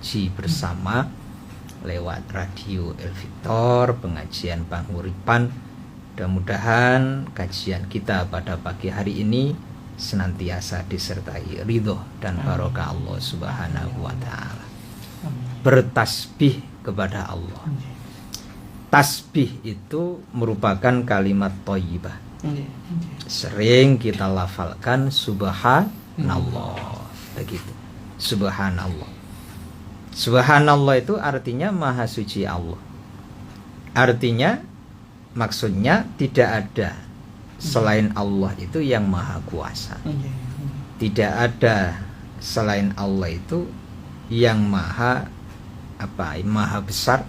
ngaji bersama lewat radio El Victor, pengajian Panguripan. Mudah-mudahan kajian kita pada pagi hari ini senantiasa disertai ridho dan barokah Allah Subhanahu wa ta'ala. Bertasbih kepada Allah. Tasbih itu merupakan kalimat thayyibah. Sering kita lafalkan subhanallah, begitu. Subhanallah. Subhanallah itu artinya maha suci Allah. Artinya, maksudnya tidak ada selain Allah itu yang maha kuasa. Tidak ada selain Allah itu yang maha besar,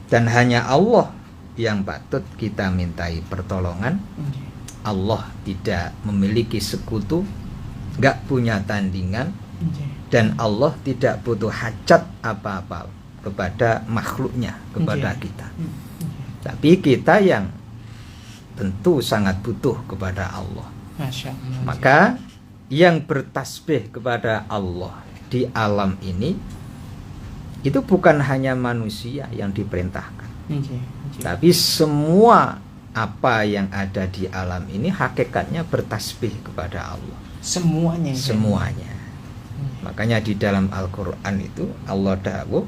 dan hanya Allah yang patut kita mintai pertolongan. Allah tidak memiliki sekutu, gak punya tandingan, dan Allah tidak butuh hajat apa-apa kepada makhluknya, kepada kita. Tapi kita yang tentu sangat butuh kepada Allah. Maka yang bertasbih kepada Allah di alam ini itu bukan hanya manusia yang diperintahkan, tapi semua apa yang ada di alam ini hakikatnya bertasbih kepada Allah. Semuanya. Makanya di dalam Al-Quran itu Allah dawuh,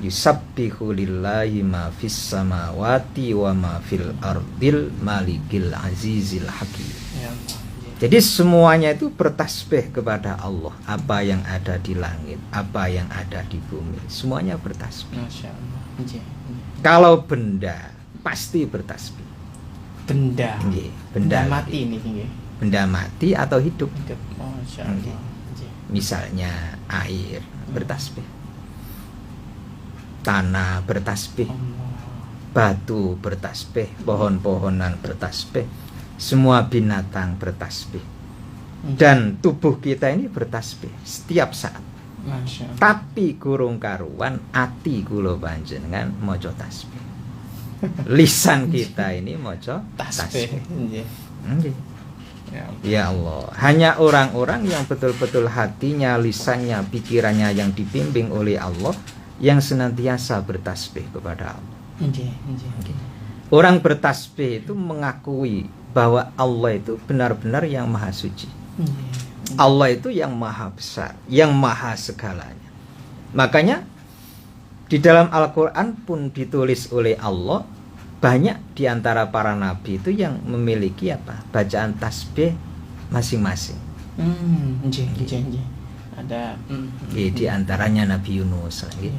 yusabbihu lillahi ma fis samawati wa ma fil ardil malikil azizil hakim. Jadi semuanya itu bertasbih kepada Allah. Apa yang ada di langit, apa yang ada di bumi, semuanya bertasbih. Kalau benda pasti bertasbih. Benda mati ini. Benda mati atau hidup. Misalnya air bertasbih, tanah bertasbih, batu bertasbih, pohon-pohonan bertasbih, semua binatang bertasbih, dan tubuh kita ini bertasbih setiap saat. Tapi kurung karuan ati kula panjenengan maca tasbih. Lisan kita ini maca tasbih. Ya Allah, hanya orang-orang yang betul-betul hatinya, lisannya, pikirannya yang dibimbing oleh Allah yang senantiasa bertasbih kepada Allah. Orang bertasbih itu mengakui bahwa Allah itu benar-benar yang maha suci. Allah itu yang maha besar, yang maha segalanya. Makanya di dalam Al-Quran pun ditulis oleh Allah, banyak di antara para nabi itu yang memiliki bacaan tasbih masing-masing. Ada di antaranya Nabi Yunus lagi.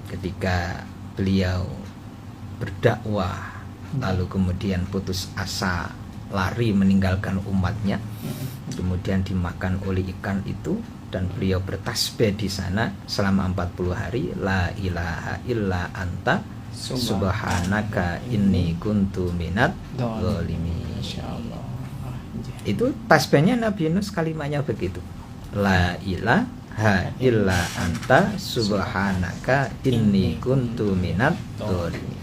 Ketika beliau berdakwah lalu kemudian putus asa, lari meninggalkan umatnya, kemudian dimakan oleh ikan itu, dan beliau bertasbih di sana selama 40 hari, la ilaha illa anta subhanaka inni kuntu minat zalimin. Itu tasbihnya Nabi Yunus, kalimatnya begitu, la ilaha illa anta subhanaka inni kuntu minat zalimin.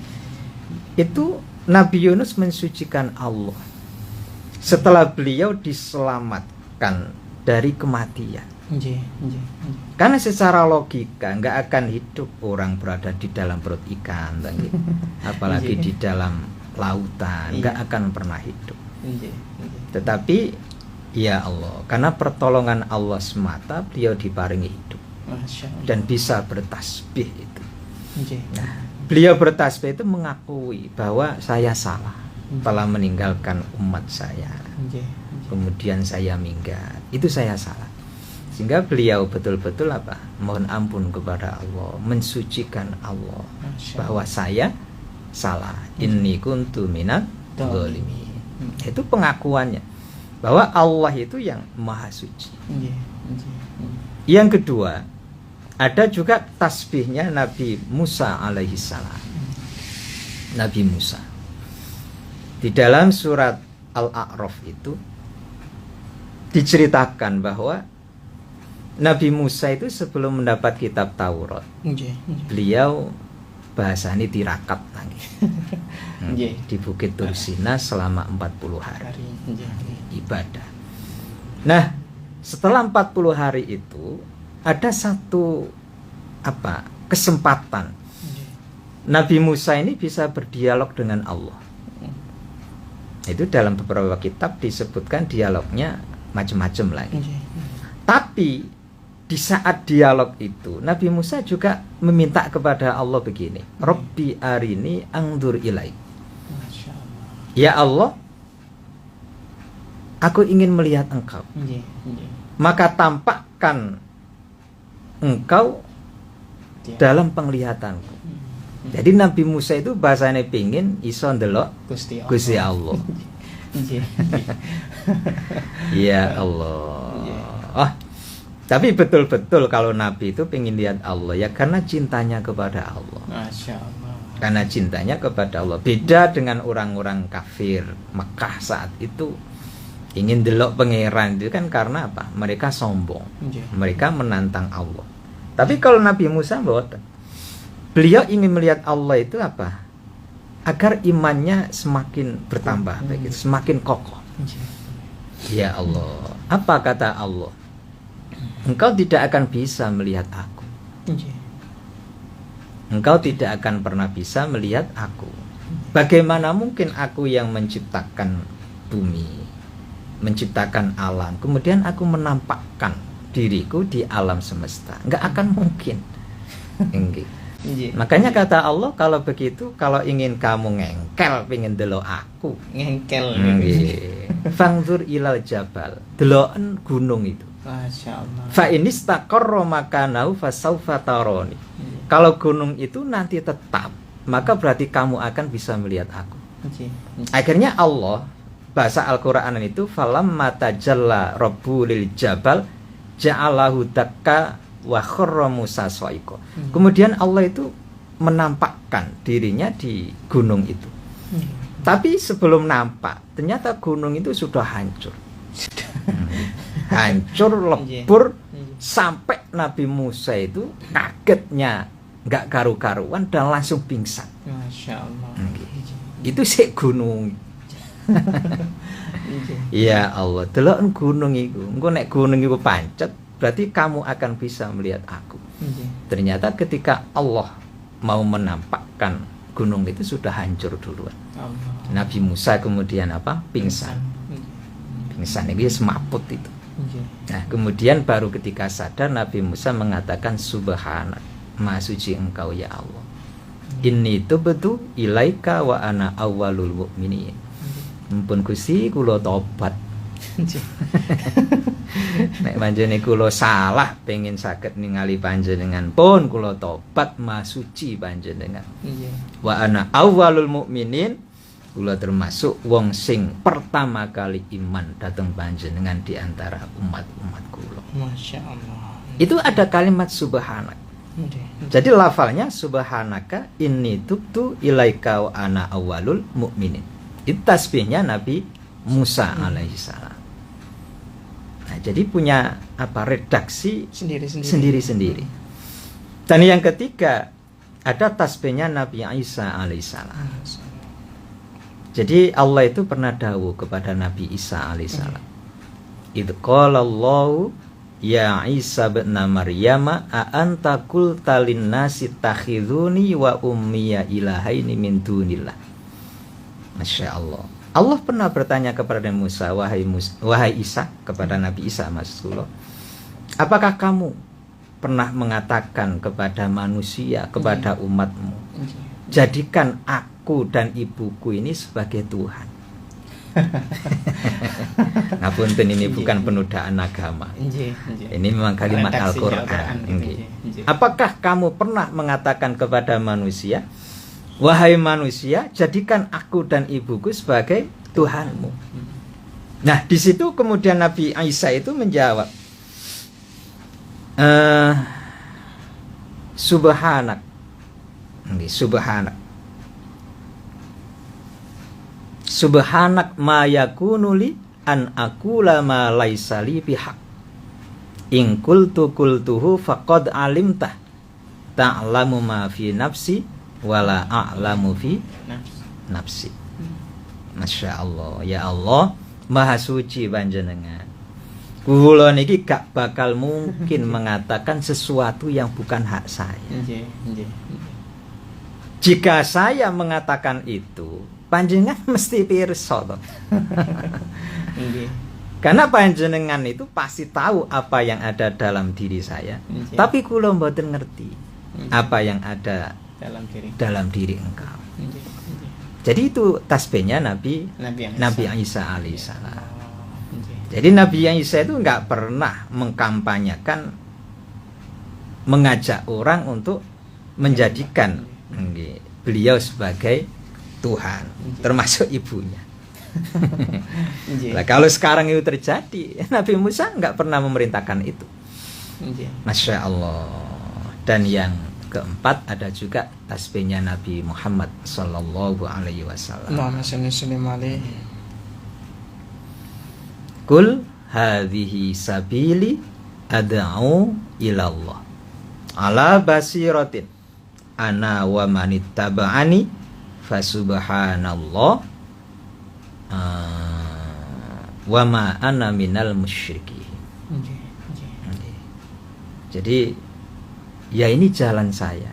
Itu Nabi Yunus mensucikan Allah setelah beliau diselamatkan dari kematian. Karena secara logika nggak akan hidup orang berada di dalam perut ikan, apalagi di dalam lautan, nggak akan pernah hidup. Tetapi ya Allah, karena pertolongan Allah semata beliau diparingi hidup dan bisa bertasbih itu. Nah, beliau bertasbih itu mengakui bahwa saya salah telah meninggalkan umat saya, kemudian saya minggat, itu saya salah. Sehingga beliau betul-betul mohon ampun kepada Allah, mensucikan Allah bahwa saya salah, inni kuntu minat zalimin. Itu pengakuannya bahwa Allah itu yang maha suci. Yang kedua, ada juga tasbihnya Nabi Musa alaihissalam. Nabi Musa di dalam surat Al-A'raf itu diceritakan bahwa Nabi Musa itu sebelum mendapat kitab Taurat, beliau bahasa ini tirakat di Bukit Tursina selama 40 hari ibadah. Nah, setelah 40 hari itu ada satu kesempatan Nabi Musa ini bisa berdialog dengan Allah. Itu dalam beberapa kitab disebutkan dialognya macam-macam lagi. Tapi di saat dialog itu Nabi Musa juga meminta kepada Allah begini, Rabbi arini angdur ilaik. Ya Allah, aku ingin melihat engkau. Maka tampakkan engkau dalam penglihatanku. Jadi Nabi Musa itu bahasanya pingin iso ndelok Gusti Allah. Ya Allah. Tapi betul-betul kalau Nabi itu pengen lihat Allah ya karena cintanya kepada Allah. Masya Allah. Karena cintanya kepada Allah. Beda dengan orang-orang kafir Mekah saat itu ingin delok pangeran itu kan karena apa? Mereka sombong. Mereka menantang Allah. Tapi kalau Nabi Musa beliau ingin melihat Allah itu apa? Agar imannya semakin bertambah, semakin kokoh. Ya Allah, apa kata Allah? Engkau tidak akan bisa melihat aku. Engkau tidak akan pernah bisa melihat aku. Bagaimana mungkin aku yang menciptakan bumi, menciptakan alam, kemudian aku menampakkan diriku di alam semesta? Enggak akan mungkin. Makanya kata Allah, kalau begitu, kalau ingin kamu ngengkel, pengen delok aku, ngengkel. Fangzur ilal jabal, deloken gunung itu. Masya Allah. Fa inistaqarra makanahu fasaufa tarani. Kalau gunung itu nanti tetap, maka berarti kamu akan bisa melihat aku. Akhirnya Allah, bahasa Al-Qur'an itu, falamma tajalla rabbu lil jabal ja'alahu dakka wa kharra Musa sa'iqa. Kemudian Allah itu menampakkan dirinya di gunung itu. Tapi sebelum nampak, ternyata gunung itu sudah hancur. Hancur, lebur, sampai Nabi Musa itu kagetnya nggak karu-karuan dan langsung pingsan. Masya Allah. Itu sik gunung. Ya Allah, delok gunung itu. Engko nek gunung itu pancet, berarti kamu akan bisa melihat aku. Ternyata ketika Allah mau menampakkan gunung itu sudah hancur duluan. Nabi Musa kemudian apa? Pingsan. Pingsan itu semaput itu. Nah, kemudian baru ketika sadar Nabi Musa mengatakan subhanak, maha suci engkau ya Allah. Inni tubtu ilaika wa ana awwalul mu'minin. Mumpun Gusti kula tobat. Nek panjenengan kula salah pengen saged ningali panjenengan pun kula tobat maha suci panjenengan. Wa ana awwalul mu'minin, kula termasuk wong sing pertama kali iman dateng panjenengan di antara umat-umat kula. Masya Allah. Itu ada kalimat subhanak. Jadi lafalnya subhanaka inni tubtu ilaika wa ana awwalul mu'minin. Itu tasbihnya Nabi Musa alaihi salam. Nah, jadi punya apa redaksi sendiri-sendiri. Dan yang ketiga ada tasbihnya Nabi Isa alaihi salam. Jadi Allah itu pernah dawuh kepada Nabi Isa alaihi salam. Idz qala Allahu ya Isa bin Maryam a anta qulta lin-nasi takhizuni wa ummiya ilahaini min dunillah. Masya Allah. Allah pernah bertanya kepada Musa, wahai Isa, kepada Nabi Isa maksudullah, apakah kamu pernah mengatakan kepada manusia, kepada umatmu, jadikan aku dan ibuku ini sebagai Tuhan? Ngapunten, ini bukan penodaan agama. Ini memang kalimat Al-Qur'an. Apakah kamu pernah mengatakan kepada manusia, wahai manusia, jadikan aku dan ibuku sebagai Tuhanmu? Nah, di situ kemudian Nabi Isa itu menjawab, subhanak, subhanak ma yakunu li an aqula ma laisa li bihaq in qultuhu faqad alimtah ta'lamu ma fi nafsi wala a'lamu fi nafsi. Masya Allah. Ya Allah, maha suci panjenengan. Kula niki gak bakal mungkin mengatakan sesuatu yang bukan hak saya. Nggih, nggih. Jika saya mengatakan itu, panjenengan mesti pirsa to. Nggih. Karena panjenengan itu pasti tahu apa yang ada dalam diri saya. Nggih. Tapi kula mboten ngerti apa yang ada dalam diri engkau. Nggih, nggih. Jadi itu tasbihnya Nabi Nabi Isa alaihissalam. Nggih. Jadi Nabi Isa itu nggak pernah mengkampanyekan, mengajak orang untuk menjadikan beliau sebagai Tuhan, termasuk ibunya. Nah, kalau sekarang itu terjadi, Nabi Musa nggak pernah memerintahkan itu. Masya Allah. Dan yang keempat ada juga tasbihnya Nabi Muhammad Sallallahu Alaihi Wasallam. Kul hadhihi sabili ad'u ilallah ala basiratin ana wa manittaba'ani fasubhanallah wa ma ana minal musyrikin. Jadi ya ini jalan saya.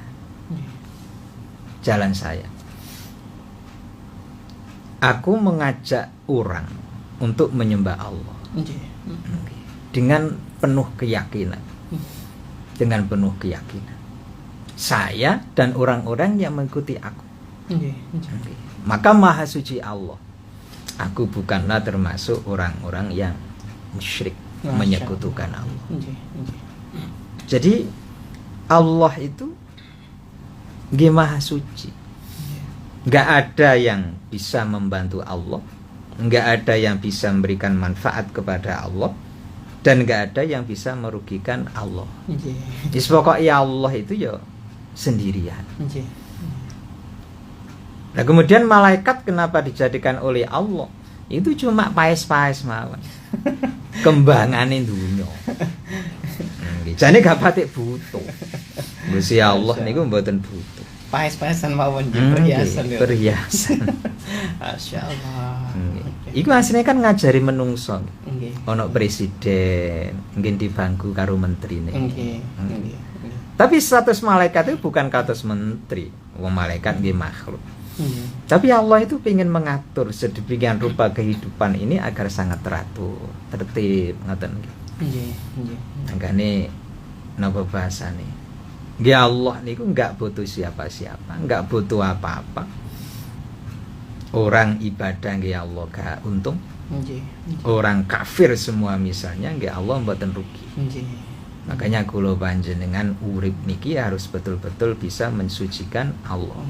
Jalan saya. Aku mengajak orang untuk menyembah Allah dengan penuh keyakinan. Dengan penuh keyakinan. Saya dan orang-orang yang mengikuti aku. Maka maha suci Allah. Aku bukanlah termasuk orang-orang yang musyrik, menyekutukan Allah. Jadi Allah itu maha suci. Gak ada yang bisa membantu Allah, gak ada yang bisa memberikan manfaat kepada Allah, dan gak ada yang bisa merugikan Allah. Jadi pokoknya Allah itu ya sendirian. Nah kemudian malaikat kenapa dijadikan oleh Allah? Itu cuma paes-paes mawon. Kembanganin dunia. Jadi gak patik butuh. Gusti Allah niku mboten butuh. Paes-paesan mawon perhiasan. Perhiasan. Masyaallah. Iku asline kan ngajari menungso. Nggih. Ono presiden, mungkin di bangku karo menterine. Nggih. Tapi status malaikat itu bukan kados menteri. Wong malaikat nggih makhluk. Tapi Allah itu ingin mengatur sedemikian rupa kehidupan ini agar sangat teratur, tertib, ngoten nggih. Nggih. Makane napa bahasane? Nggih Allah niku enggak butuh siapa-siapa, enggak butuh apa-apa. Orang ibadah nggih Allah gak untung. Orang kafir semua misalnya nggih Allah mboten rugi. Makanya kula panjenengan urip niki harus betul-betul bisa mensucikan Allah.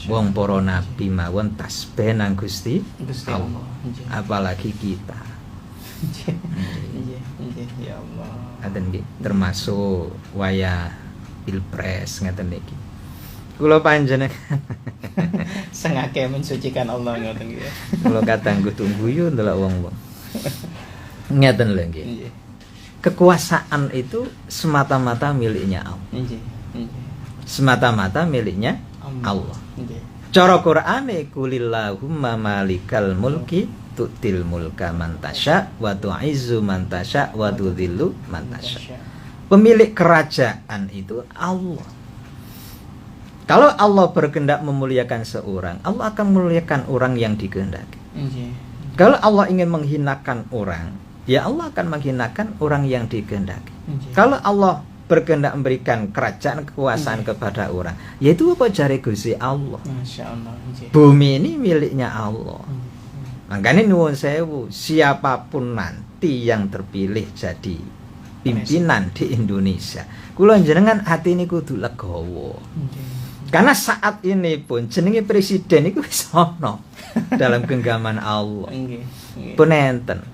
Wong para nabi mawon tasbih nang Gusti Allah. Apalagi kita. Ya Allah. Ngaten nggih, termasuk wayah pilpres ngaten niki. Kula panjenengan sengaja mensucikan Allah ngoten nggih. Kula katanggu tunggu yo ndelok wong-wong. Ngaten lho nggih. Kekuasaan itu semata-mata miliknya Allah. Semata-mata miliknya Allah. Cara Qur'ane kulillahumma malikal mulki tu'til mulka man tasya wa tu'izzu man tasya wa tudhillu man tasya. Pemilik kerajaan itu Allah. Kalau Allah berkehendak memuliakan seorang, Allah akan memuliakan orang yang dikehendaki. Kalau Allah ingin menghinakan orang, ya Allah akan menghinakan orang yang dikehendaki. Kalau Allah berkehendak memberikan kerajaan kekuasaan kepada orang, yaitu apa jare Gusti Allah. Bumi ini miliknya Allah. Makanya nuwun sewu, siapapun nanti yang terpilih jadi pimpinan di Indonesia, kula jenengan hati ini kudu legowo. Karena saat ini pun jenenge presiden itu wis ana dalam genggaman Allah. Pun enten.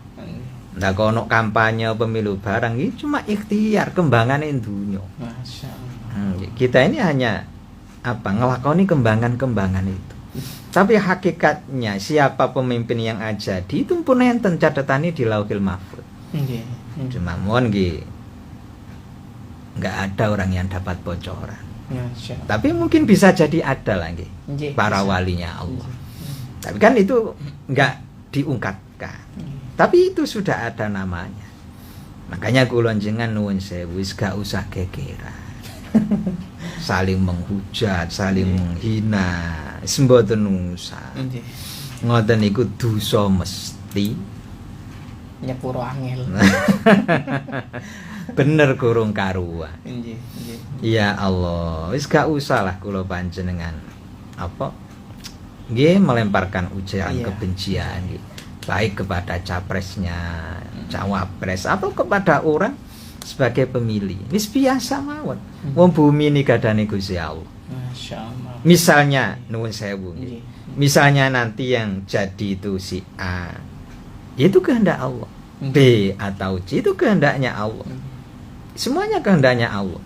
Nah kono kampanye pemilu barang ini cuma ikhtiar kembangan dunia. Kita ini hanya ngelakoni kembangan itu. Tapi hakikatnya siapa pemimpin yang jadi itu pun enten catatannya di Lauhil Mahfuz. Cuma mohon nggak ada orang yang dapat bocoran. Tapi mungkin bisa jadi ada lagi para walinya Allah. Tapi kan itu nggak diungkapkan. Tapi itu sudah ada namanya. Makanya kula jenengan nuwun sewu wis gak usah gegeran. Saling menghujat, saling menghina, wis mboten usah. Nggih. Ngoten niku dosa mesti. Nyepuro angel. Bener kurung karuan. Nggih, nggih. Ya Allah, wis gak usah lah kula panjenengan apa nggih melemparkan ujaran Iya. kebencian nggih. Baik kepada capresnya, cawapres atau kepada orang sebagai pemilih. Wis biasa mawon. Wong bumi ini gadane Gusti Allah. Masya Allah. Misalnya nuwun sewu nggih. Nggih. Misalnya nanti yang jadi itu si A, itu kehendak Allah. B atau C itu kehendaknya Allah. Semuanya kehendaknya Allah.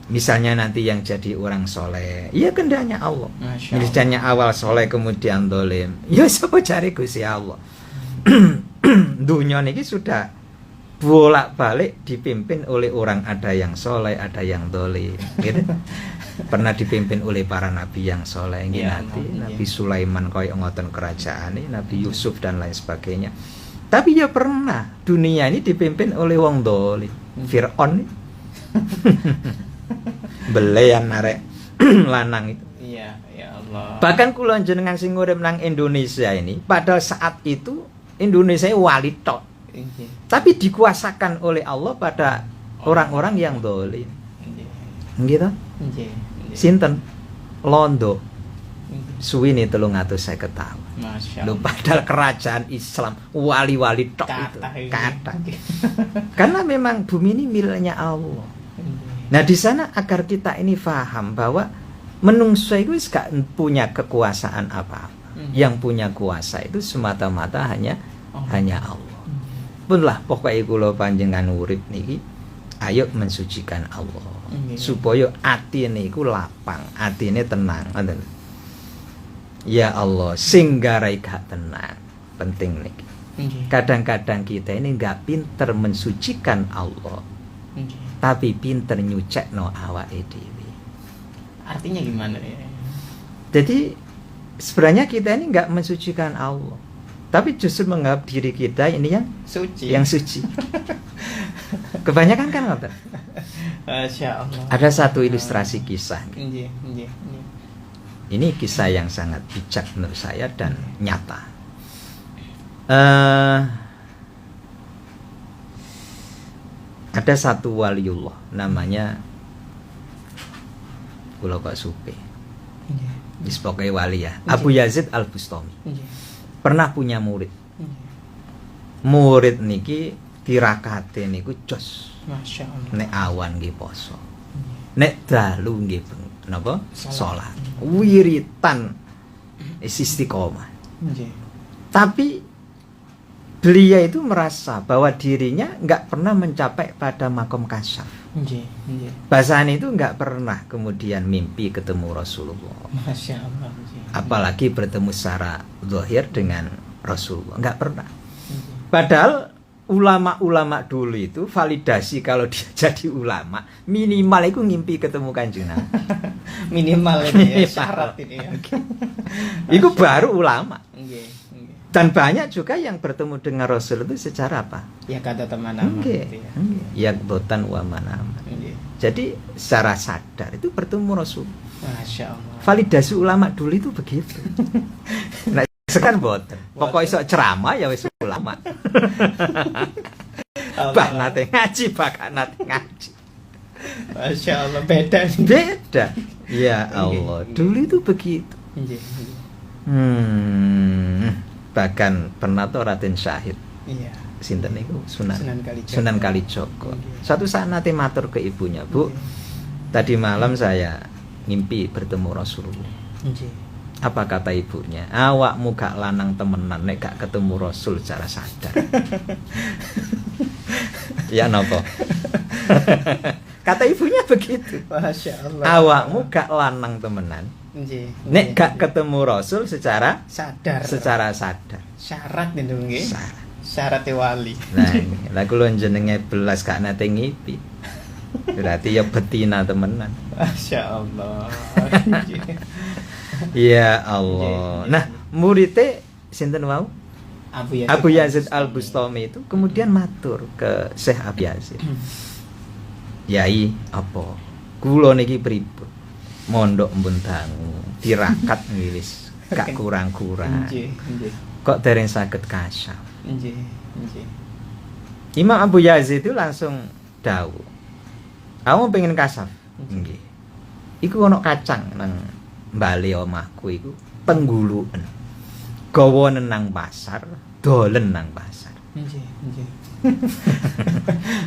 Misalnya nanti yang jadi orang soleh, iya kehendaknya Allah. Masya Allah. Misalnya awal soleh kemudian dolim, ya siapa cari Gusti Allah. Dunia ini sudah bolak-balik dipimpin oleh orang, ada yang soleh, ada yang dolim, gitu. Pernah dipimpin oleh para nabi yang soleh, Ya, nanti iya. Nabi Sulaiman koyo ngoten kerajaan ini, Nabi Yusuf dan lain sebagainya. Tapi ya pernah dunia ini dipimpin oleh wong dolim, Fir'aun. Belean arek lanang itu. Iya, ya Allah. Bahkan kula jenengan sing urip nang Indonesia ini, pada saat itu Indonesia wali tok. Nggih. Tapi dikuasakan oleh Allah pada orang-orang yang dolim. Nggih. Gitu. Nggih. Sinten? Londo. Nggih. Suwini 350 tahun. Masya Lho Allah. padahal kerajaan Islam wali-wali tok itu. Kathah ini. Kata. Karena memang bumi ini miliknya Allah. Nah di sana agar kita ini paham bahwa menungso itu gak punya kekuasaan apa-apa. Yang punya kuasa itu semata-mata hanya Allah. Pun lah pokoknya kula panjenengan urip niki ayo mensucikan Allah. Supaya atine iku lapang, atine tenang. Ngoten. Ya Allah, sing garai gak tenang. Penting niki. Nggih. Kadang-kadang kita ini gak pinter mensucikan Allah, Nggih. tapi pinter nyucekno awake dhewe. Artinya gimana ya? Jadi sebenarnya kita ini nggak mensucikan Allah, tapi justru menganggap diri kita ini Suci. yang suci. Kebanyakan kan ngoten. Masya Allah. Ada satu ilustrasi kisah. Nggih, nggih, nggih. Ini kisah yang sangat bijak menurut saya dan nyata. Ada satu waliullah namanya kula kok supe. Nggih. Wis pokoke wali ya. Abu Yazid Al-Bustami. Nggih. Pernah punya murid. Nggih. Murid niki tirakate niku jos. Masya Allah. Nek awan nggih poso. Nggih. Nek dalu nggih napa? Salat. Salat. Wiritan istiqomah. Nggih. Tapi beliau itu merasa bahwa dirinya nggak pernah mencapai pada makom kasyaf. Nggih, nggih. Bahasanya itu nggak pernah kemudian mimpi ketemu Rasulullah. Masya Allah. Nggih. Apalagi bertemu secara zahir dengan Rasulullah. Nggak pernah. Nggih. Padahal ulama-ulama dulu itu validasi kalau dia jadi ulama minimal itu ngimpi ketemu Kanjeng Nabi. Minimal ini ya, syarat ini ya. Itu baru ulama. Nggih, nggih. Dan banyak juga yang bertemu dengan Rasul itu secara apa? Ya kata teman-teman gitu ya. Ya botan wa manama. Nggih. Jadi secara sadar itu bertemu Rasul. Masya Allah. Validasi ulama dulu itu begitu. Nah, sekarang boten. Pokoknya sok ceramah ya wis ulama. Bah nate ngaji, bahkan nate ngaji. Masya Allah, beda nih. Beda. Ya Allah, dulu itu begitu. Nggih, nggih. Bahkan pernah tuh Raden Syahid. Iya. Sinten niku Sunan Kalijaga. Sunan Kalijaga. Nggih. Suatu saat nate matur ke ibunya, Bu, tadi malam saya ngimpi bertemu Rasulullah. Nggih. Apa kata ibunya? Awakmu gak lanang temenan nek gak ketemu Rasul secara sadar. Ya nopo? Kata ibunya begitu. Masya Allah. Awakmu gak lanang temenan Nggih. nek gak ketemu Rasul secara sadar. sadar. Syarat nih dong nggih. Syarat. Syaratnya wali. Nah, lah kula jenenge belas gak nate ngipi. Berarti ya betina temenan. Masya Allah. Ya Allah. Nah, muridnya sinten wau? Abu Yazid Al-Bustami itu kemudian matur ke Syekh Abu Yazid. Yai, apa? Kula niki pripun? Mondok mbun dangu, tirakat wilis, gak kurang-kurang. Kok dereng saged kasyaf. Imam Abu Yazid itu langsung dawuh. Kamu pengen kasaf? Nggih. Iku ana kacang nang mbale omahku iku pengguluken. Gawa nang pasar, dolen nang pasar. Nggih.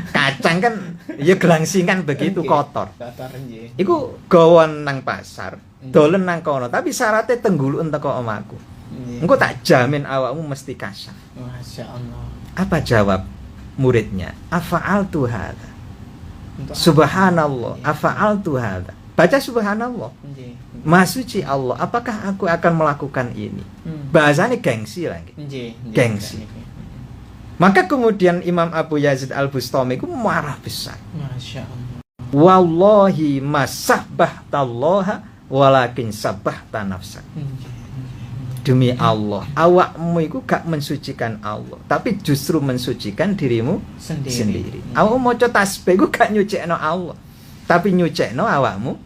Kacang kan ya gelangsingan begitu kotor. Kotor nggih. Iku gawa nang pasar, dolen nang kono, tapi syaratnya tengguluken teko omahku. Engko tak jamin awakmu mesti kasaf. Masyaallah. Apa jawab muridnya? Afa'altu hadza. Subhanallah, afa'altu hadza. Baca subhanallah. Maha suci Allah, apakah aku akan melakukan ini? Bahasanya gengsi lagi. Gengsi. Maka kemudian Imam Abu Yazid Al-Bustami itu marah besar. Masya Allah. Wallahi masahbahtallaha walakin sabahta nafsak. Demi Allah, awakmu itu gak mensucikan Allah, tapi justru mensucikan dirimu sendiri. Awakmu maca tasbih itu gak nyucikno Allah, tapi nyucikno awakmu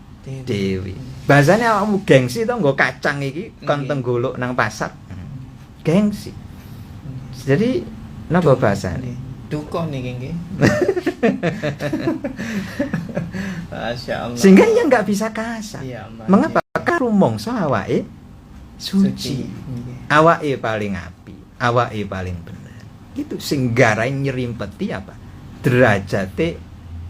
dewi. Bahasanya awakmu gengsi to nggo kacang iki kon tenggolok nang pasar. Gengsi. Jadi napa bahasane? Duka niki nggih. Masyaallah. Sehingga ia enggak bisa kasar. Ya, mengapa? Karena rumangsa awake suci. Awake paling api, awake paling bener. Itu sing garai nyerimpeti apa? Derajate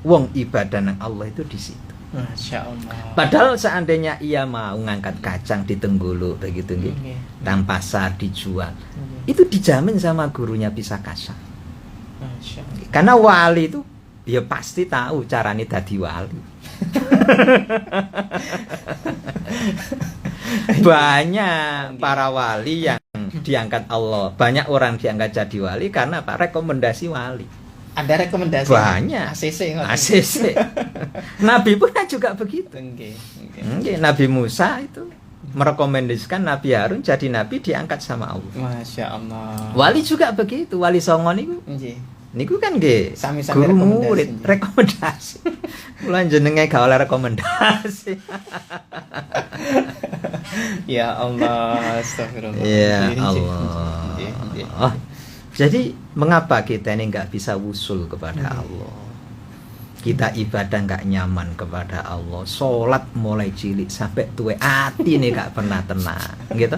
wong ibadah nang Allah itu di situ. Masyaallah. Padahal seandainya ia mau ngangkat kacang di Tenggulu begitu nggih. Nang pasar dijual. Itu dijamin sama gurunya bisa kasar. Masyaallah. Karena wali itu ya pasti tahu caranya dadi wali. Banyak para wali yang diangkat Allah, banyak orang diangkat jadi wali karena apa? Rekomendasi wali. Ada rekomendasi? Banyak. ACC. Nabi pun juga begitu. Nabi Musa itu merekomendasikan Nabi Harun jadi nabi diangkat sama Allah. Masya Allah. Wali juga begitu. Wali Songo niku. Niku kan nggih guru murid rekomendasi. Mula jenenge gak oleh rekomendasi. Ya Allah, astagfirullah. Ya Allah. Jadi mengapa kita ini nggak bisa wusul kepada Allah? Kita ibadah nggak nyaman kepada Allah. Sholat mulai cilik sampai tua hati ini nggak pernah tenang, gitu.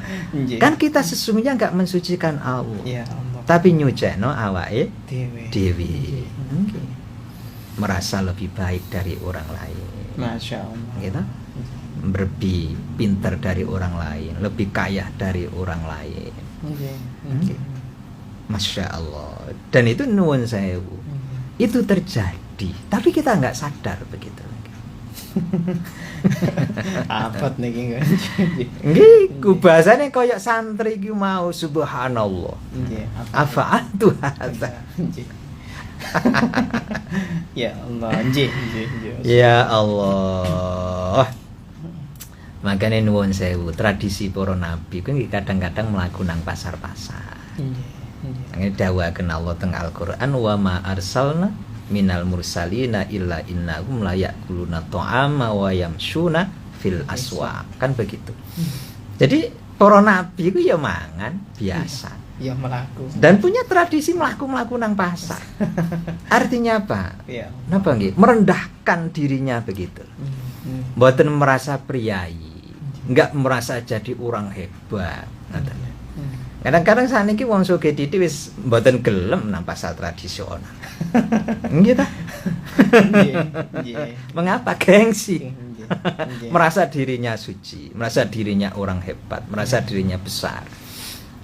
Kan kita sesungguhnya nggak mensucikan Allah. Ya Allah. Tapi nyucekno awake dewi. Merasa lebih baik dari orang lain. Masya Allah. Gitu. Lebih pintar dari orang lain, lebih kaya dari orang lain. Masya Allah. Dan itu nuwun sewu. Itu terjadi, tapi kita nggak sadar begitu. Abot niki nggih. Nggih, ku bahasane koyo santri iki mau subhanallah. Nggih. Afa'altu hadza. Ya Allah, nggih. Ya Allah. Makanya nuwun sewu, tradisi para nabi ku kadang-kadang mlaku nang pasar-pasar. Nggih. Dawuhaken Allah teng Al-Qur'an wa ma arsalna minal mursalina illa innahum la ya'kuluna ta'ama wa yamshuna fil aswaq. Kan begitu. Jadi para nabi ku ya mangan biasa. Ya melaku. Dan punya tradisi melaku nang pasar. Artinya apa? Ya. Napa nggih? Merendahkan dirinya begitu. Mboten merasa priayi, enggak merasa jadi orang hebat. Kadang-kadang saniki wong sugih titik wis mboten gelem nang pasar tradisional. Nggih ta? Mengapa? Gengsi. Merasa dirinya suci, merasa dirinya orang hebat, merasa dirinya besar.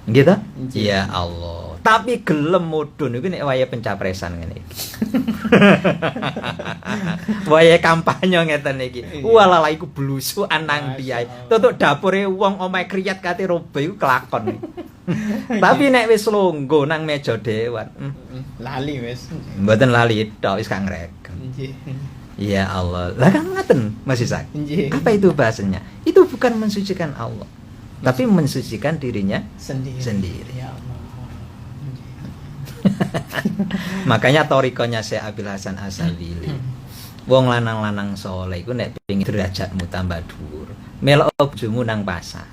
Nggih ta? Ya Allah. Tapi gelem mudhun iku nek waya pencapresan ngene iki. Waya kampanye ngeten iki. Walala iku blusukan nang diae. Tutuk dapure wong omahe kriyat kate robe iku kelakon. Tapi nek wis longgo nang meja dewan, lali wis. Mboten lali tok wis gak ngregem. Ya Allah. Lah kan ngaten Mas Isak. Apa itu bahasanya? Itu bukan mensucikan Allah, tapi mensucikan dirinya sendiri. Ya Allah. Makanya torikonya Syekh Abil Hasan Ashabili. Wong lanang-lanang soleh iku nek pengin derajatmu tambah dhuwur, melok bojomu nang pasar.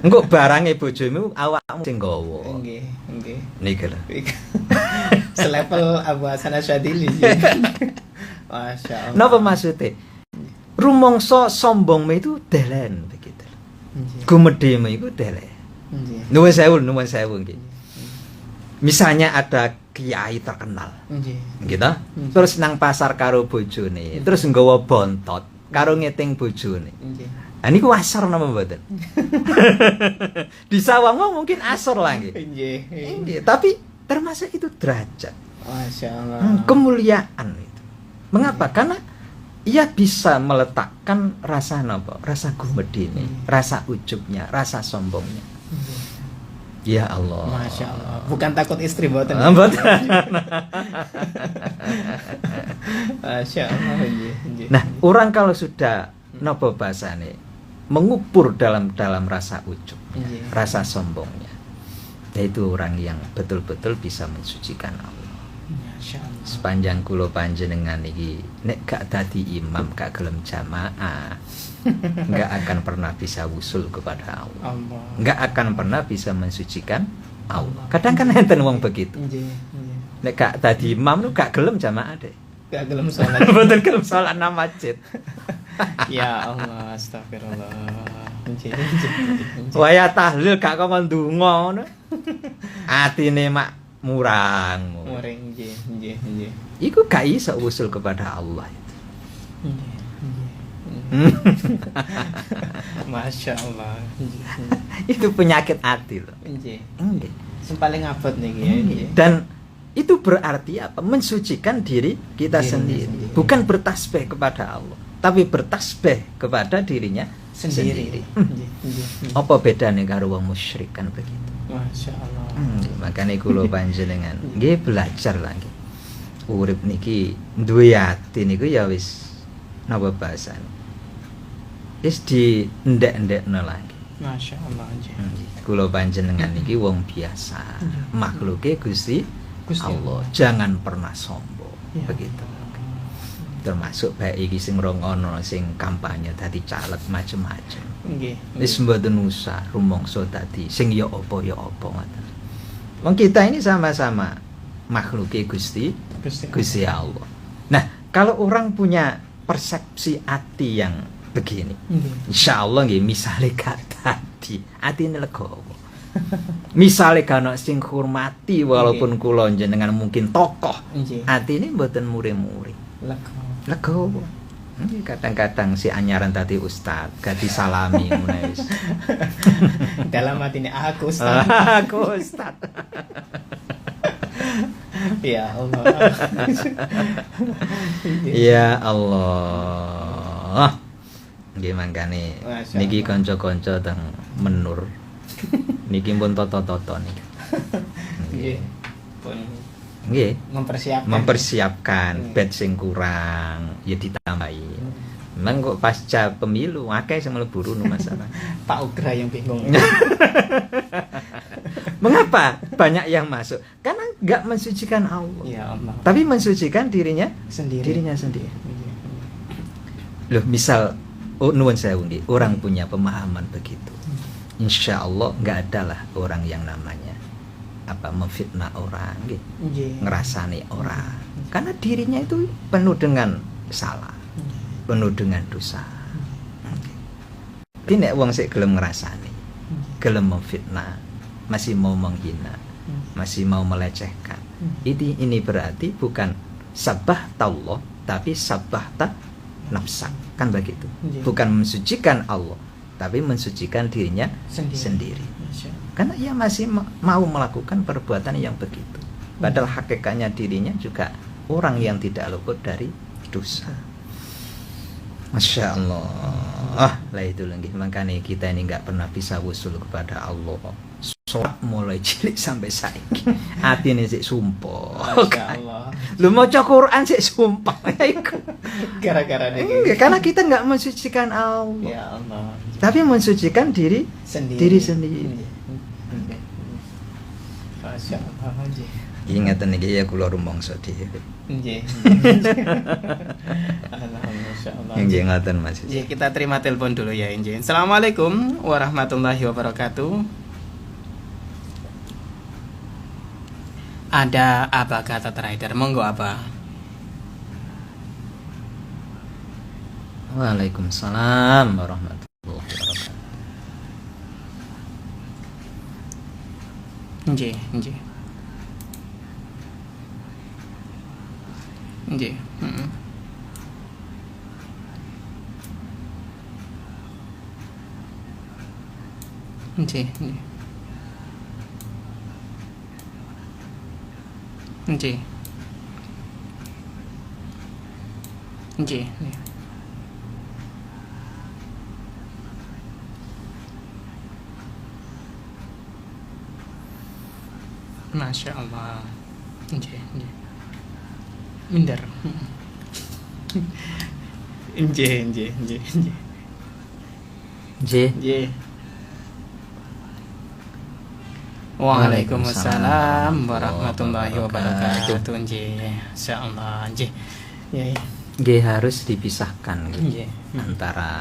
Engko barange bojomu awakmu sing nggawa. Nggih, nggih. Niki lho. Selevel Abu Hasan Asyadili. Masya Allah. Napa maksudnya? Rumangsa sombongmu itu delen begitu. Nggih. Gumedhemu iku delen. Nggih. Nuwun sewu nggih. Misalnya ada kiai terkenal, Nggih. gitu. Terus nang pasar karo bojone, terus nggawa bontot karo ngeting bojone. Nggih. Lah niku asor napa mboten? Di sawang mungkin asor lah nggih. Nggih. Nggih, tapi termasuk itu derajat. Masya Allah. Kemuliaan itu. Mengapa? Karena ia bisa meletakkan rasa napa? Rasa gumedine, rasa ujubnya, rasa sombongnya. Ya Allah. Masya Allah. Bukan takut istri mboten. Mboten. Masya Allah. Nggih. Nah, orang kalau sudah napa bahasane mengupur dalam rasa ujub, Nggih. rasa sombongnya, yaitu orang yang betul-betul bisa mensucikan Allah. Masya Allah. Sepanjang kula panjenengan iki nek gak dadi imam, gak gelem jamaah, nggak akan pernah bisa wusul kepada Allah. Allah. Nggak akan pernah bisa mensucikan Allah. Kadang kan enten wong begitu. Nggih. Nggih. Nek gak dadi imam lu gak gelem jamaah deh. Gak gelem sholat. Betul gelem salat nang masjid. Ya Allah, astagfirullah. Nggih. Nggih. Waya tahlil gak kok ndonga ngono. Atine mak murang. Muring nggih, nggih, nggih. Iku gak iso wusul kepada Allah itu. Nggih. Masya Allah. Itu penyakit hati loh. Nggih. Nggih. Sing paling abot niki ya. Nggih. Dan itu berarti apa? Mensucikan diri kita Diri sendiri. sendiri. Bukan bertasbih kepada Allah, tapi bertasbih kepada dirinya sendiri. Nggih, nggih. Apa bedanya karo wong musyrik kan begitu. Masya Allah. Makanya kula panjenengan nggih belajar lah nggih. Urip niki duwe ati niku ya wis napa bahasane? Wis di ndek-ndekno lagi. Masya Allah. Nggih. Kula panjenengan niki wong biasa, makhluke Gusti Gusti Allah. Jangan pernah sombong. Ya. Begitu. Termasuk baik iki sing rongono sing kampanye dadi caleg macem-macem. Nggih. Wis mboten usah rumangsa dadi sing ya apa ngoten. Wong kita ini sama-sama makhluke Gusti Allah. Nah, kalau orang punya persepsi hati yang begini, insya Allah nggih misale gak tadi atine legowo. Misale gak ono sing hormati walaupun kula jenengan mungkin tokoh, Nggih. atine mboten muri-muri. Legowo. Kadang-kadang si anyaran tadi ustad gak disalami ngono wis. Dalam hatine aku Ustaz. Aku ustad. Ya Allah. Ya Allah. Nggih mangkane Masya niki Allah. kanca-kanca teng menur. Niki pun toto-toto niki. Nggih. Pun Nggih, mempersiapkan Hmm. bed sing kurang ya ditambahi. Memang kok pasca pemilu akeh sing mlebu runu masalah. Pak Ugra yang bingung. Mengapa banyak yang masuk? Karena enggak mensucikan Allah. Ya Allah. Tapi mensucikan dirinya Sendiri. dirinya sendiri. Nggih. Loh, misal nuwun sewu nggih, orang punya pemahaman begitu. Insya Allah nggak ada lah orang yang namanya memfitnah orang, nggih, Nggih. ngerasani orang. Karena dirinya itu penuh dengan salah, penuh dengan dosa. Tapi nek wong sik gelem ngerasani, gelem memfitnah, masih mau menghina, masih mau melecehkan. Ini berarti bukan sabah Allah, tapi sabah nafsak, kan begitu. Bukan mensucikan Allah, tapi mensucikan dirinya sendiri. Masya Allah. Karena ia masih mau melakukan perbuatan yang begitu. Padahal hakikatnya dirinya juga orang yang tidak luput dari dosa. Masya Allah. Lah itu lagi. Makanya kita ini nggak pernah bisa wusul kepada Allah. Sholat mulai cilik sampai saiki. Hati ini sih sumpah. Masya Allah. Lu mau Quran sih sumpah. Gara-gara ini. Karena kita nggak mensucikan Allah. Ya Allah. Tapi mensucikan diri Sendiri. diri sendiri. Masya Masyaallah nggih. Ingatan niki ya kula rumangsa dhewe. Nggih. Alhamdulillah masyaallah. Nggih ngoten Mas. Nggih, kita terima telepon dulu ya nggih. Assalamualaikum warahmatullahi wabarakatuh. Ada apa kata trader? Monggo apa? Waalaikumsalam warahmatullahi wabarakatuh. Nggih, nggih. Nggih. Heeh. Nggih, nggih. Nggih. Nggih, nggih. Masya Allah. Nggih, nggih. Minder. Nggih, nggih, nggih, nggih. Nggih. Nggih. Waalaikumsalam warahmatullahi wabarakatuh. Nggih, insyaallah nggih. Ya, ya. Nggih harus dipisahkan gitu. Nggih. Antara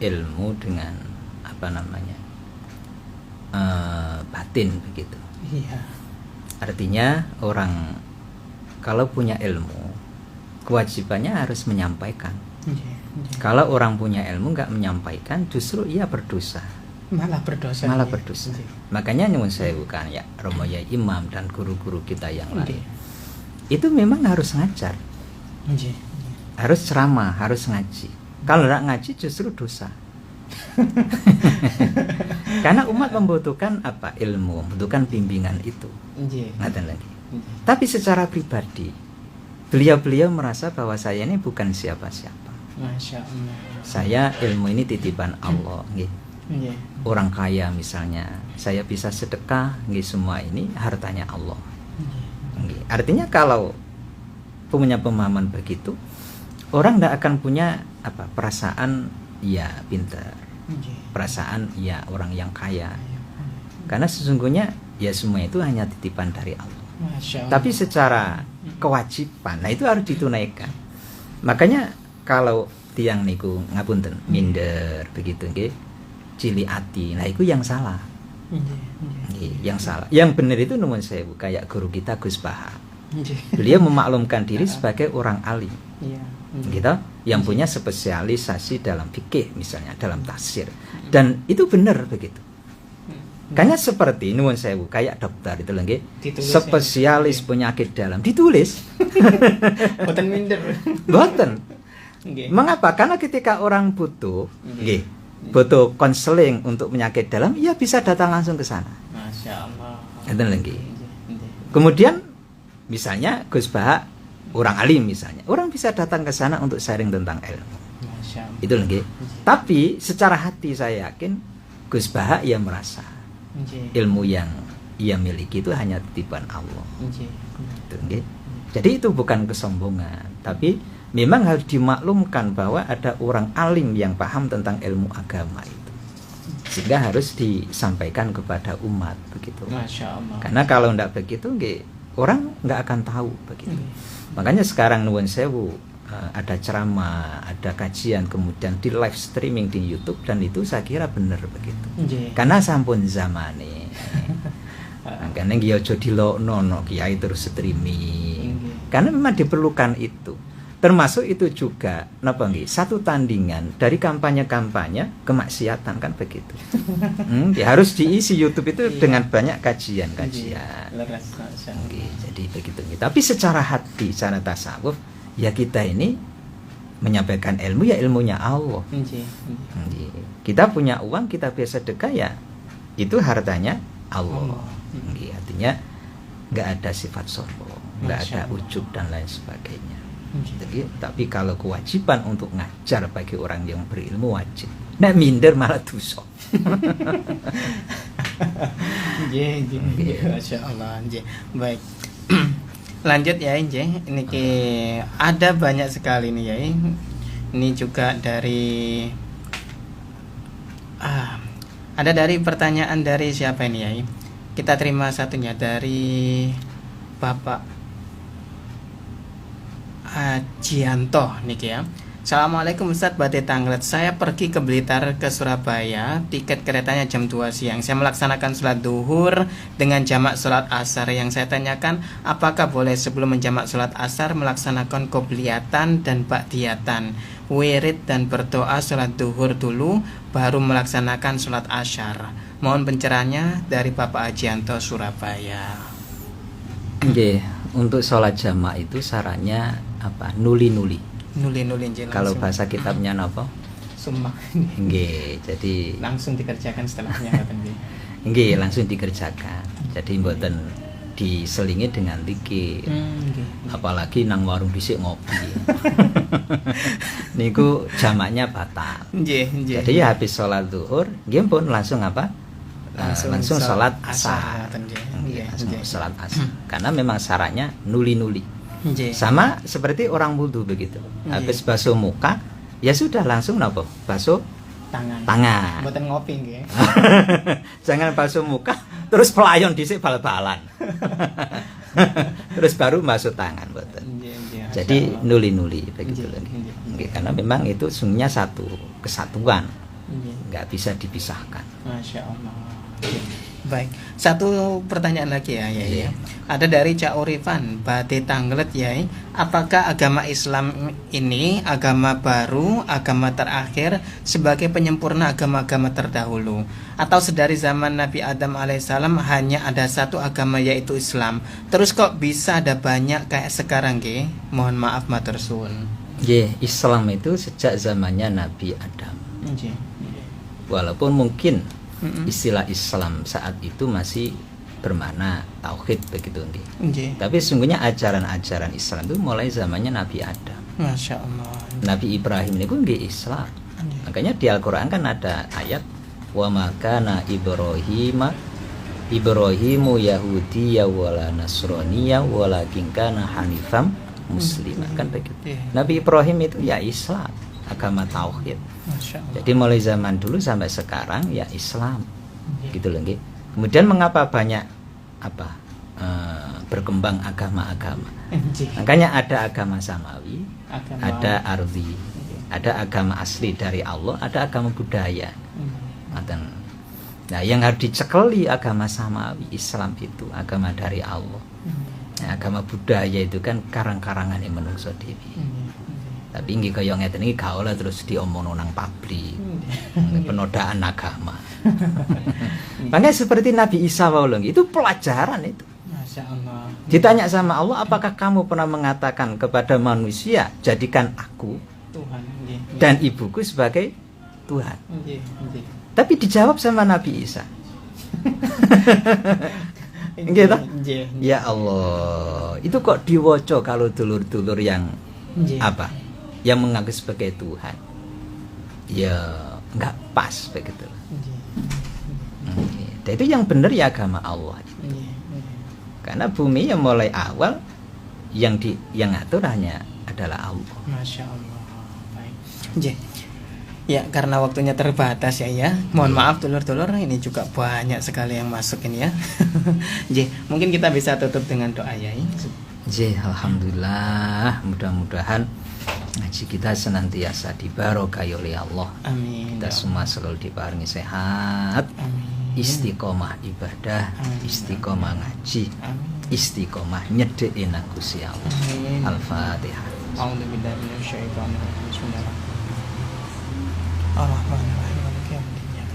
ilmu dengan apa namanya? Batin begitu. Iya. Artinya orang kalau punya ilmu kewajibannya harus menyampaikan. Nggih, nggih. Kalau orang punya ilmu nggak menyampaikan justru ia berdosa. Malah berdosa. Malah nggih. berdosa. Nggih. Makanya nyuwun sewu kan ya Romoya Imam dan guru-guru kita yang lain. Nggih. Itu memang harus ngajar, Nggih. harus ceramah, harus ngaji. Kalau nggak ngaji justru dosa. Karena umat membutuhkan apa? Ilmu, membutuhkan bimbingan itu. Nggih. Ngaten lagi. Nggih. Tapi secara pribadi, beliau merasa bahwa saya ini bukan siapa-siapa. Masya Allah. Saya ilmu ini titipan Allah. Nggih. Nggih. Orang kaya misalnya, saya bisa sedekah, nggih, semua ini hartanya Allah. Nggih. Nggih. Artinya kalau punya pemahaman begitu, orang tidak akan punya apa perasaan ya pintar, Nggih. perasaan ya orang yang kaya. Karena sesungguhnya ya semua itu hanya titipan dari Allah. Masya Allah. Tapi secara kewajiban, nah itu harus ditunaikan. Makanya kalau tiang niku ngapunten minder begitu nggih, cili ati, nah itu yang salah. Nggih. Nggih, yang salah. Yang benar itu nuwun sewu kayak guru kita Gus Baha. Nggih. Beliau memaklumkan diri sebagai orang alim, Iya. gitu, yang punya spesialisasi dalam fikih misalnya, dalam tafsir. Dan itu benar begitu. Karena seperti nuwun sewu kayak dokter itu lagi Ditulis spesialis ya. penyakit dalam ditulis. Boten minder. Boten. Nggih. Mengapa? Karena ketika orang butuh, Nggih. nggih, butuh konseling untuk penyakit dalam, ia bisa datang langsung ke sana. Masya Allah. Ngoten lagi. Nggih. Kemudian misalnya Gus Baha orang alim misalnya, orang bisa datang ke sana untuk sharing tentang ilmu. Masya Allah. Itu lagi. Tapi secara hati saya yakin Gus Baha ia merasa Nggih. ilmu yang ia miliki itu hanya titipan Allah. Nggih. Itu, nggih. Jadi itu bukan kesombongan, tapi memang harus dimaklumkan bahwa ada orang alim yang paham tentang ilmu agama itu, sehingga harus disampaikan kepada umat begitu. Masya Allah. Karena kalau tidak begitu, nggih, orang nggak akan tahu begitu. Makanya sekarang nuwun sewu, ada ceramah, ada kajian, kemudian di live streaming di YouTube, dan itu saya kira benar begitu. Nggih. Karena sampun zamane. Makanya nggih aja dilokno kiai terus streaming. Nggih. Karena memang diperlukan itu. Termasuk itu juga napa nggih? Satu tandingan dari kampanye-kampanye kemaksiatan kan begitu. Ya harus diisi YouTube itu Iya. dengan banyak kajian-kajian. Leres, Masya Allah. Nggih, jadi begitu. Tapi secara hati, secara tasawuf, ya kita ini menyampaikan ilmu ya ilmunya Allah. Nggih. Nggih. Kita punya uang, kita biasa sedekah ya itu hartanya Allah. Nggih, artinya nggak ada sifat sombong, nggak Masya ada Allah. ujub dan lain sebagainya. Nggih. Jadi, tapi kalau kewajiban untuk ngajar bagi orang yang berilmu wajib. Nah minder malah dosa. Nggih, nggih. Masya Allah. Nggih. Baik. Lanjut ya nggih. Niki ada banyak sekali nih ya. Ini juga dari ada dari pertanyaan dari siapa ini ya? Kita terima satunya dari Bapak Ajianto niki ya. Assalamualaikum Ustadz Badai Tanglet. Saya pergi ke Blitar ke Surabaya. Tiket keretanya jam 2 siang. Saya melaksanakan sholat duhur dengan jamak sholat asar. Yang saya tanyakan, apakah boleh sebelum menjamak sholat asar melaksanakan qobliyatan dan ba'diyatan, wirid dan berdoa sholat duhur dulu, baru melaksanakan sholat asar. Mohon pencerahannya dari Bapak Ajianto Surabaya. Oke, untuk sholat jamak itu sarannya apa? Nuli-nuli. Nuli-nuli Kalau bahasa kitabnya napa? Sumpah. Nggih, jadi Langsung dikerjakan setelahnya nggih langsung dikerjakan. Jadi mboten diselingi dengan zikir. Apalagi nang warung dhisik ngopi. Niku jamaknya batal. Nggih. Jadi habis sholat zuhur, nggih pun langsung apa? Langsung sholat asar. Langsung sholat asar. Karena memang syaratnya nuli-nuli. Sama seperti orang wudhu begitu. Habis basuh muka, ya sudah langsung napa? Basuh tangan. Mboten ngopi nggih. Jangan basuh muka terus pelayon dhisik bal-balan. Terus baru basuh tangan mboten. Jadi nuli-nuli begitu lagi. Karena memang itu sungguhnya satu kesatuan. Enggak bisa dipisahkan. Masya Allah. Baik, satu pertanyaan lagi ya. Ada dari Cak Urifan Badai Tanglet ya. Apakah agama Islam ini agama baru, agama terakhir sebagai penyempurna agama-agama terdahulu, atau sedari zaman Nabi Adam alaihissalam hanya ada satu agama yaitu Islam? Terus kok bisa ada banyak kayak sekarang nggih? Mohon maaf matur suwun. Islam itu sejak zamannya Nabi Adam. Walaupun mungkin istilah Islam saat itu masih bermakna tauhid begitu nggih. Tapi sungguhnya ajaran-ajaran Islam itu mulai zamannya Nabi Adam. Masya Allah. Nabi Ibrahim itu nggih Islam. Makanya di Al-Qur'an kan ada ayat wa makana Ibrahimu Yahudiyya wala Nasraniyya walakin kana hanifam musliman kan begitu. Nabi Ibrahim itu ya Islam, agama tauhid. Jadi mulai zaman dulu sampai sekarang ya Islam, gitu loh nggih. Kemudian mengapa banyak berkembang agama-agama? Makanya ada agama samawi, ada ardi, ada agama asli dari Allah, ada agama budaya. Nah, yang harus dicekeli agama samawi, Islam itu agama dari Allah. Nah, agama budaya itu kan karang-karangan yang menungso dewi. Tapi nggih kaya ngeten iki gak oleh terus diomongno nang pabrik. Penodaan agama. Makanya seperti Nabi Isa wae itu pelajaran itu. Masya Allah. Ditanya sama Allah, apakah kamu pernah mengatakan kepada manusia, jadikan aku Tuhan dan ibuku sebagai Tuhan? Tapi dijawab sama Nabi Isa. Gitu? Ya Allah, itu kok diwoco kalau dulur-dulur yang apa? Yang mengaku sebagai Tuhan, ya nggak pas begitu. Dan itu yang benar ya agama Allah. Karena bumi yang mulai awal yang ngatur hanya adalah Allah. Masya Allah. Baik. Ya karena waktunya terbatas ya. Mohon maaf dulur-dulur, ini juga banyak sekali yang masuk ini ya. Mungkin kita bisa tutup dengan doa ya. Alhamdulillah, mudah-mudahan ngaji kita senantiasa dibarokahi oleh Allah. Amin. Kita semua selalu diparingi sehat. Amin. Istiqomah ibadah, istiqomah ngaji, istiqomah nyedeki nang Gusti Allah. Al-Fatihah. A'udzubillahi minasyaitonir rajim. Bismillahirrahmanirrahim. Ar-Rahmanir-Rahim. Maliki yaumiddin.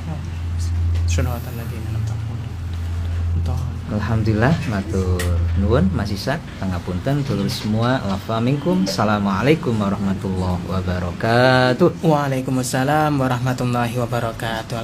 Shiratal ladzina an'amta alaihim. Alhamdulillah, matur nuwun Mas Isa, pangapunten dulur semua. Lafa minkum. Assalamualaikum warahmatullahi wabarakatuh. Waalaikumsalam warahmatullahi wabarakatuh.